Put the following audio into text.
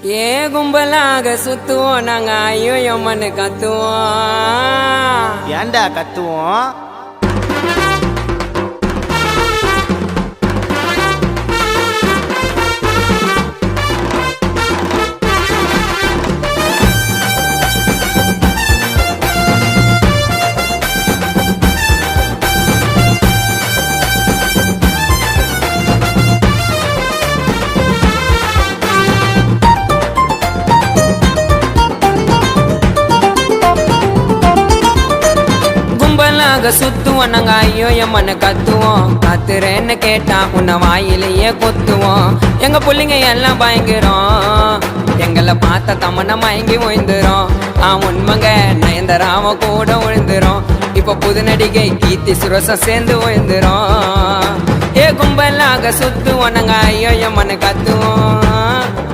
ஏ கும்பலாக சுத்துவோம் நாங்க ஐயோ எம்மனு கத்துவோம். ஏண்டா கத்துவோம்? சுத்துவோம் நாங்க ஐயோ எம்மனு கத்துவோம். கத்துறேன்னு கேட்டா உன்னை வாயிலேயே கொத்துவோம். எங்க புள்ளிங்க எல்லாம் பயங்கரம், எங்களை பார்த்த தமன மயங்கி விழுந்துரும். உண்மைங்க நயன்தராம கூட விழுந்துரும். இப்ப புது நடிகை கீர்த்தி சுரசம் சேர்ந்து விழுந்துரும். ஏ கும்பலாக சுத்துவோம் நாங்க ஐயோ எம்மனு கத்துவோம்.